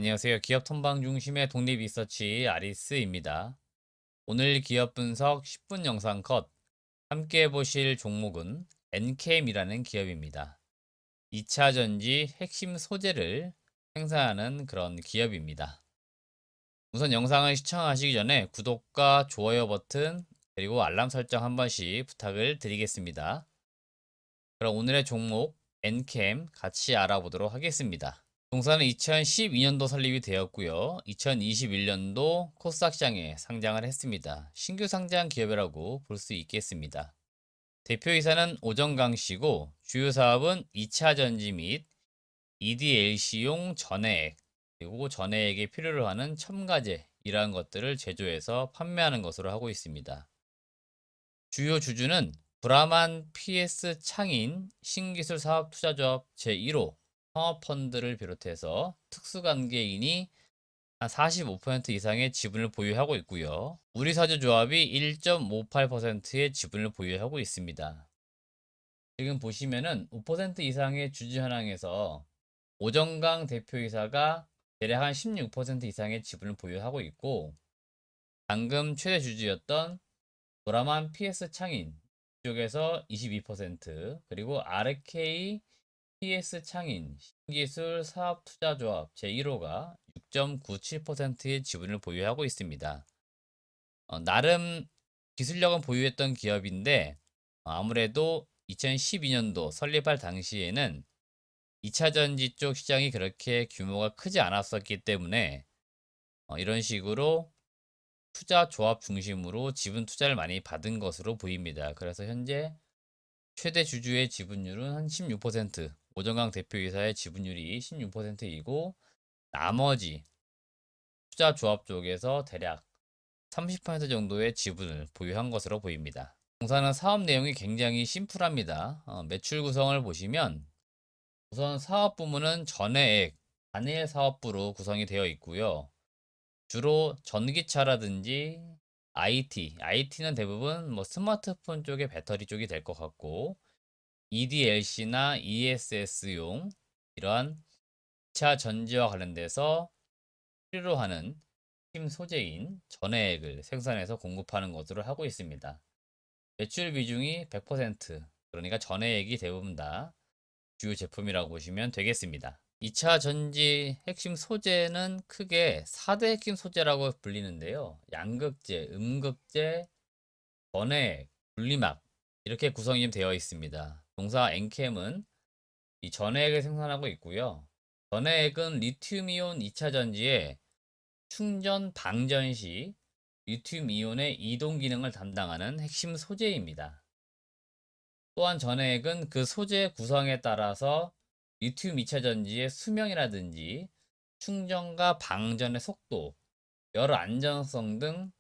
안녕하세요. 기업 탐방 중심의 독립 리서치 아리스입니다. 오늘 기업 분석 10분 영상 컷 함께 보실 종목은 엔캠이라는 기업입니다. 2차 전지 핵심 소재를 생산하는 그런 기업입니다. 우선 영상을 시청하시기 전에 구독과 좋아요 버튼 그리고 알람 설정 한 번씩 부탁을 드리겠습니다. 그럼 오늘의 종목 엔캠 같이 알아보도록 하겠습니다. 동사는 2012년도 설립이 되었고요. 2021년도 코스닥 시장에 상장을 했습니다. 신규 상장 기업이라고 볼 수 있겠습니다. 대표이사는 오정강 씨고 주요 사업은 2차 전지 및 EDLC용 전해액 그리고 전해액에 필요로 하는 첨가제 이러한 것들을 제조해서 판매하는 것으로 하고 있습니다. 주요 주주는 브라만 PS 창인 신기술 사업투자조합 제1호 상업펀드를 비롯해서 특수관계인이 한 45% 이상의 지분을 보유하고 있고요. 우리사주조합이 1.58%의 지분을 보유하고 있습니다. 지금 보시면은 5% 이상의 주주 현황에서 오정강 대표이사가 대략 한 16% 이상의 지분을 보유하고 있고, 방금 최대 주주였던 브라만 PS 창인 쪽에서 22%, 그리고 RK PS 창인 신기술 사업투자조합 제1호가 6.97%의 지분을 보유하고 있습니다. 나름 기술력은 보유했던 기업인데 아무래도 2012년도 설립할 당시에는 2차 전지 쪽 시장이 그렇게 규모가 크지 않았었기 때문에 이런 식으로 투자 조합 중심으로 지분 투자를 많이 받은 것으로 보입니다. 그래서 현재 최대 주주의 지분율은 한 16%, 오정강 대표이사의 지분율이 16%이고 나머지 투자 조합 쪽에서 대략 30% 정도의 지분을 보유한 것으로 보입니다. 공사는 사업 내용이 굉장히 심플합니다. 매출 구성을 보시면 우선 사업 부문은 전해액, 단일 사업부로 구성이 되어 있고요. 주로 전기차라든지 IT는 대부분 뭐 스마트폰 쪽의 배터리 쪽이 될 것 같고, EDLC나 ESS용 이러한 2차 전지와 관련돼서 필요로 하는 핵심 소재인 전해액을 생산해서 공급하는 것으로 하고 있습니다. 매출 비중이 100%, 그러니까 전해액이 대부분 다 주요 제품이라고 보시면 되겠습니다. 2차 전지 핵심 소재는 크게 4대 핵심 소재라고 불리는데요. 양극재, 음극재, 전해액, 분리막 이렇게 구성이 좀 되어 있습니다. 동사 엔캠은 이 전해액을 생산하고 있고요. 전해액은 리튬이온 2차 전지에 충전 방전 시 리튬 이온의 이동 기능을 담당하는 핵심 소재입니다. 또한 전해액은 그 소재 구성에 따라서 리튬 2차 전지의 수명이라든지 충전과 방전의 속도, 열 안정성 등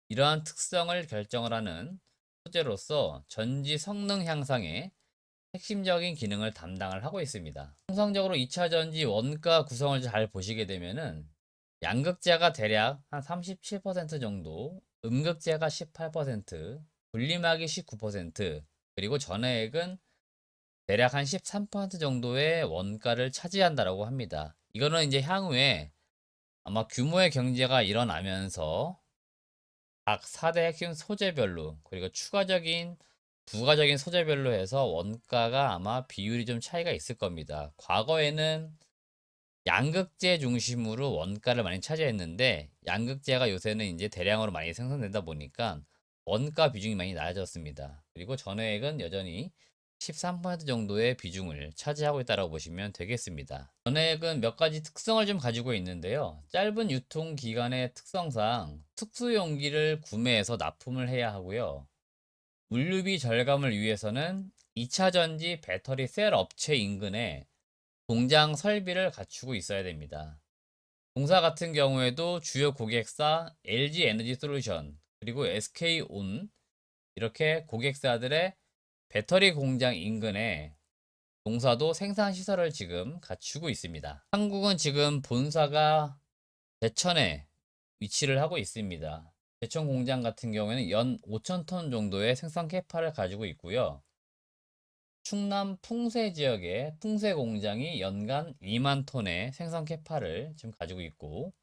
이러한 특성을 결정을 하는 소재로서 전지 성능 향상에 핵심적인 기능을 담당을 하고 있습니다. 통상적으로 2차 전지 원가 구성을 잘 보시게 되면은 양극재가 대략 한 37% 정도, 음극재가 18%, 분리막이 19%, 그리고 전해액은 대략 한 13% 정도의 원가를 차지한다라고 합니다. 이거는 이제 향후에 아마 규모의 경제가 일어나면서 각 4대 핵심 소재별로 그리고 추가적인 부가적인 소재별로 해서 원가가 아마 비율이 좀 차이가 있을 겁니다. 과거에는 양극재 중심으로 원가를 많이 차지했는데 양극재가 요새는 이제 대량으로 많이 생산되다 보니까 원가 비중이 많이 낮아졌습니다. 그리고 전해액은 여전히 13% 정도의 비중을 차지하고 있다고 보시면 되겠습니다. 전해액은 몇 가지 특성을 좀 가지고 있는데요. 짧은 유통 기간의 특성상 특수 용기를 구매해서 납품을 해야 하고요. 물류비 절감을 위해서는 2차 전지 배터리 셀 업체 인근에 공장 설비를 갖추고 있어야 됩니다. 공사 같은 경우에도 주요 고객사 LG 에너지 솔루션 그리고 SK온 이렇게 고객사들의 배터리 공장 인근에 동사도 생산 시설을 지금 갖추고 있습니다. 한국은 지금 본사가 대천에 위치를 하고 있습니다. 대천 공장 같은 경우에는 연 5,000톤 정도의 생산 캐파를 가지고 있고요. 충남 풍세 지역의 풍세 공장이 연간 2만 톤의 생산 캐파를 지금 가지고 있고,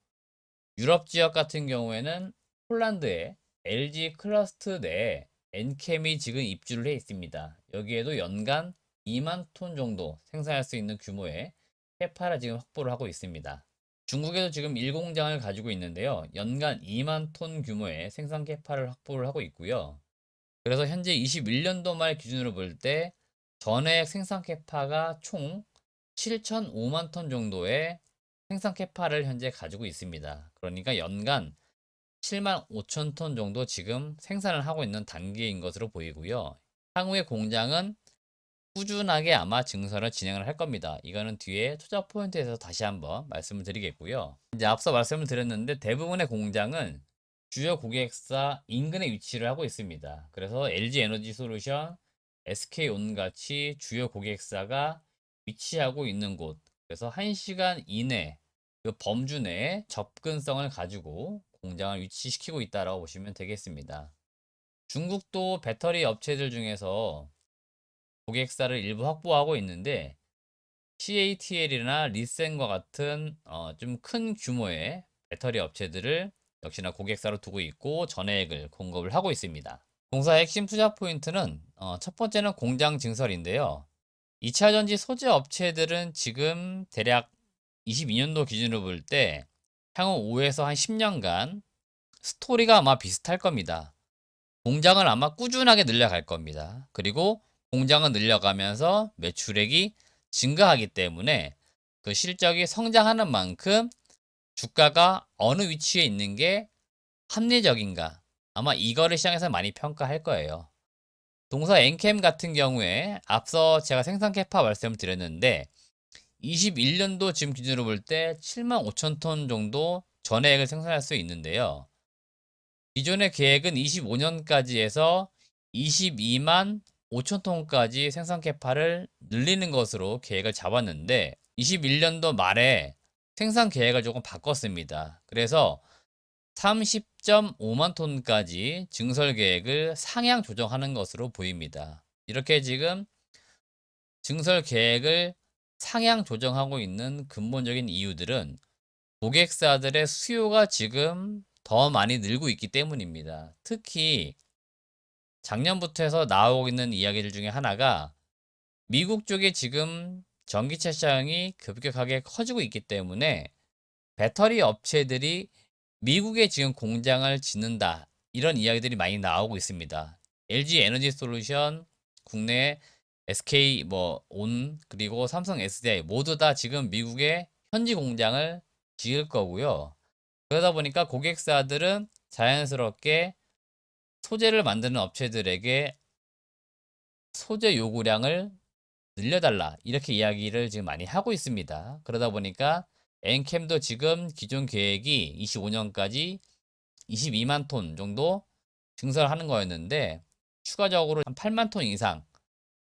유럽 지역 같은 경우에는 폴란드의 LG 클러스트 내에 엔캠이 지금 입주를 해 있습니다. 여기에도 연간 2만 톤 정도 생산할 수 있는 규모의 캐파를 지금 확보를 하고 있습니다. 중국에도 지금 1공장을 가지고 있는데요. 연간 2만 톤 규모의 생산 캐파를 확보를 하고 있고요. 그래서 현재 21년도 말 기준으로 볼 때 전해액 생산 캐파가 총 7,005만 톤 정도의 생산 캐파를 현재 가지고 있습니다. 그러니까 연간 7만 5천 톤 정도 지금 생산을 하고 있는 단계인 것으로 보이고요. 향후에 공장은 꾸준하게 아마 증설을 진행을 할 겁니다. 이거는 뒤에 투자 포인트에서 다시 한번 말씀을 드리겠고요. 이제 앞서 말씀을 드렸는데 대부분의 공장은 주요 고객사 인근에 위치를 하고 있습니다. 그래서 LG 에너지 솔루션, SK온 같이 주요 고객사가 위치하고 있는 곳, 그래서 1시간 이내 그 범주 내에 접근성을 가지고 공장을 위치시키고 있다고 보시면 되겠습니다. 중국도 배터리 업체들 중에서 고객사를 일부 확보하고 있는데 CATL이나 리센과 같은 좀 큰 규모의 배터리 업체들을 역시나 고객사로 두고 있고 전해액을 공급을 하고 있습니다. 공사의 핵심 투자 포인트는 첫 번째는 공장 증설인데요. 2차 전지 소재 업체들은 지금 대략 22년도 기준으로 볼 때 향후 5에서 한 10년간 스토리가 아마 비슷할 겁니다. 공장을 아마 꾸준하게 늘려갈 겁니다. 그리고 공장은 늘려가면서 매출액이 증가하기 때문에 그 실적이 성장하는 만큼 주가가 어느 위치에 있는 게 합리적인가? 아마 이거를 시장에서 많이 평가할 거예요. 동사 엔캠 같은 경우에 앞서 제가 생산 캐파 말씀을 드렸는데 21년도 지금 기준으로 볼 때 7만 5천 톤 정도 전해액을 생산할 수 있는데요. 기존의 계획은 25년까지 해서 22만 5천 톤까지 생산 캐파를 늘리는 것으로 계획을 잡았는데 21년도 말에 생산 계획을 조금 바꿨습니다. 그래서 30.5만 톤까지 증설 계획을 상향 조정하는 것으로 보입니다. 이렇게 지금 증설 계획을 상향 조정하고 있는 근본적인 이유들은 고객사들의 수요가 지금 더 많이 늘고 있기 때문입니다. 특히 작년부터 해서 나오고 있는 이야기들 중에 하나가 미국 쪽에 지금 전기차 시장이 급격하게 커지고 있기 때문에 배터리 업체들이 미국에 지금 공장을 짓는다. 이런 이야기들이 많이 나오고 있습니다. LG 에너지 솔루션, 국내 SK 온 그리고 삼성 SDI 모두 다 지금 미국에 현지 공장을 지을 거고요. 그러다 보니까 고객사들은 자연스럽게 소재를 만드는 업체들에게 소재 요구량을 늘려달라 이렇게 이야기를 지금 많이 하고 있습니다. 그러다 보니까 엔캠도 지금 기존 계획이 25년까지 22만 톤 정도 증설하는 거였는데 추가적으로 한 8만 톤 이상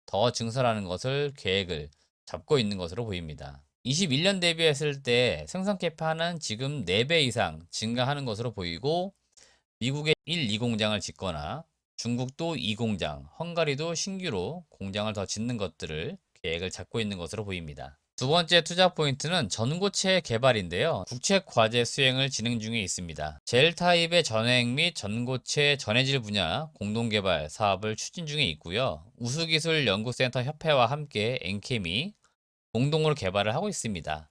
더 증설하는 것을 계획을 잡고 있는 것으로 보입니다. 21년 대비했을 때 생산 캐파는 지금 4배 이상 증가하는 것으로 보이고 미국에 1, 2공장을 짓거나 중국도 2공장, 헝가리도 신규로 공장을 더 짓는 것들을 계획을 잡고 있는 것으로 보입니다. 두 번째 투자 포인트는 전고체 개발인데요. 국책 과제 수행을 진행 중에 있습니다. 젤 타입의 전해액 및 전고체 전해질 분야 공동개발 사업을 추진 중에 있고요. 우수기술연구센터 협회와 함께 엔캠이 공동으로 개발을 하고 있습니다.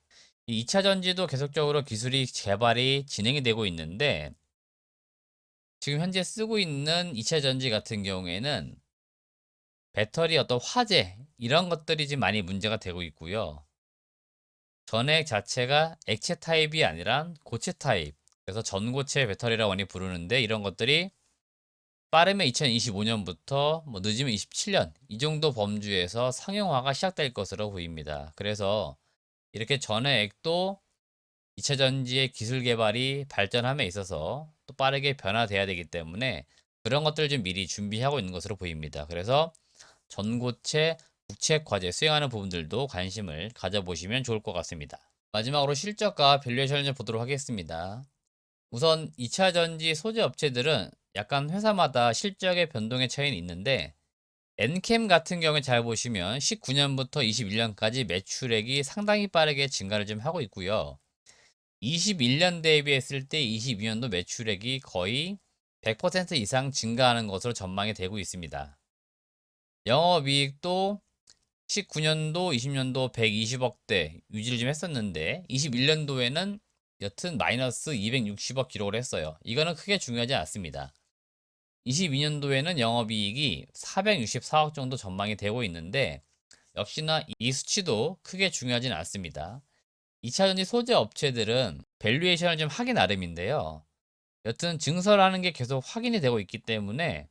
이 2차 전지도 계속적으로 기술이 개발이 진행이 되고 있는데 지금 현재 쓰고 있는 2차 전지 같은 경우에는 배터리 어떤 화재 이런 것들이 지금 많이 문제가 되고 있고요. 전액 자체가 액체 타입이 아니라 고체 타입, 그래서 전고체 배터리라고 많이 부르는데 이런 것들이 빠르면 2025년부터 늦으면 27년 이 정도 범주에서 상용화가 시작될 것으로 보입니다. 그래서 이렇게 전해액도 2차 전지의 기술 개발이 발전함에 있어서 또 빠르게 변화돼야 되기 때문에 그런 것들을 좀 미리 준비하고 있는 것으로 보입니다. 그래서 전고체 국책 과제 수행하는 부분들도 관심을 가져보시면 좋을 것 같습니다. 마지막으로 실적과 밸류에이션을 좀 보도록 하겠습니다. 우선 2차 전지 소재 업체들은 약간 회사마다 실적의 변동의 차이는 있는데 엔캠 같은 경우에 잘 보시면 19년부터 21년까지 매출액이 상당히 빠르게 증가를 좀 하고 있고요. 21년 대비했을 때 22년도 매출액이 거의 100% 이상 증가하는 것으로 전망이 되고 있습니다. 영업이익도 19년도, 20년도 120억대 유지를 좀 했었는데 21년도에는 여튼 마이너스 260억 기록을 했어요. 이거는 크게 중요하지 않습니다. 22년도에는 영업이익이 464억 정도 전망이 되고 있는데 역시나 이 수치도 크게 중요하진 않습니다. 2차전지 소재 업체들은 밸류에이션을 좀 하기 나름인데요. 여튼 증설하는 게 계속 확인이 되고 있기 때문에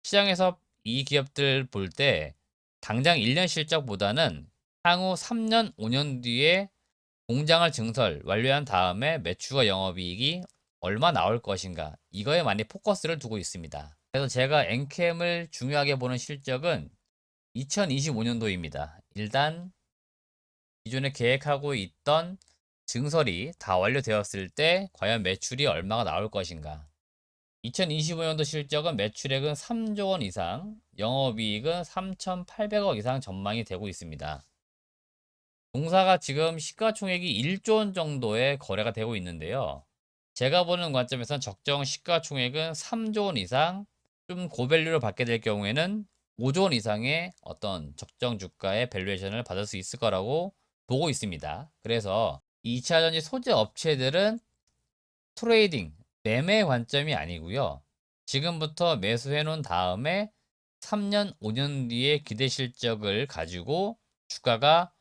시장에서 이 기업들 볼 때 당장 1년 실적보다는 향후 3년, 5년 뒤에 공장을 증설 완료한 다음에 매출과 영업이익이 얼마 나올 것인가 이거에 많이 포커스를 두고 있습니다. 그래서 제가 엔캠을 중요하게 보는 실적은 2025년도입니다. 일단 기존에 계획하고 있던 증설이 다 완료되었을 때 과연 매출이 얼마가 나올 것인가. 2025년도 실적은 매출액은 3조 원 이상, 영업이익은 3,800억 이상 전망이 되고 있습니다. 동사가 지금 시가총액이 1조 원 정도의 거래가 되고 있는데요. 제가 보는 관점에선 적정 시가총액은 3조 원 이상, 좀 고밸류를 받게 될 경우에는 5조 원 이상의 어떤 적정 주가의 밸류에이션을 받을 수 있을 거라고 보고 있습니다. 그래서 2차전지 소재 업체들은 트레이딩, 매매 관점이 아니고요. 지금부터 매수해 놓은 다음에 3년, 5년 뒤에 기대 실적을 가지고 주가가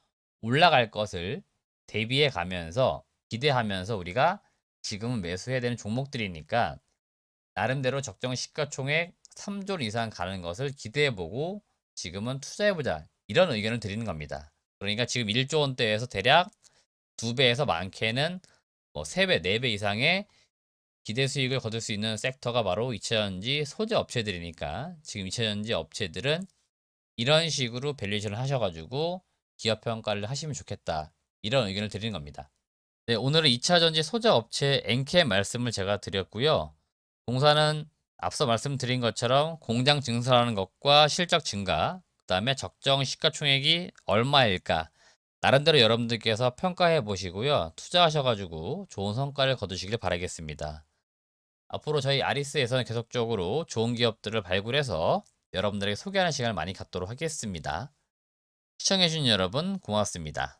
올라갈 것을 대비해 가면서 기대하면서 우리가 지금은 매수해야 되는 종목들이니까 나름대로 적정 시가총액 3조 이상 가는 것을 기대해 보고 지금은 투자해 보자. 이런 의견을 드리는 겁니다. 그러니까 지금 1조 원대에서 대략 2배에서 많게는 뭐 3배, 4배 이상의 기대 수익을 거둘 수 있는 섹터가 바로 2차전지 소재 업체들이니까 지금 2차전지 업체들은 이런 식으로 밸류에이션을 하셔가지고 기업 평가를 하시면 좋겠다. 이런 의견을 드리는 겁니다. 네, 오늘은 2차전지 소재 업체 엔캠 말씀을 제가 드렸고요. 동사는 앞서 말씀드린 것처럼 공장 증설하는 것과 실적 증가, 그 다음에 적정 시가총액이 얼마일까 나름대로 여러분들께서 평가해 보시고요. 투자하셔가지고 좋은 성과를 거두시길 바라겠습니다. 앞으로 저희 아리스에서는 계속적으로 좋은 기업들을 발굴해서 여러분들에게 소개하는 시간을 많이 갖도록 하겠습니다. 시청해주신 여러분 고맙습니다.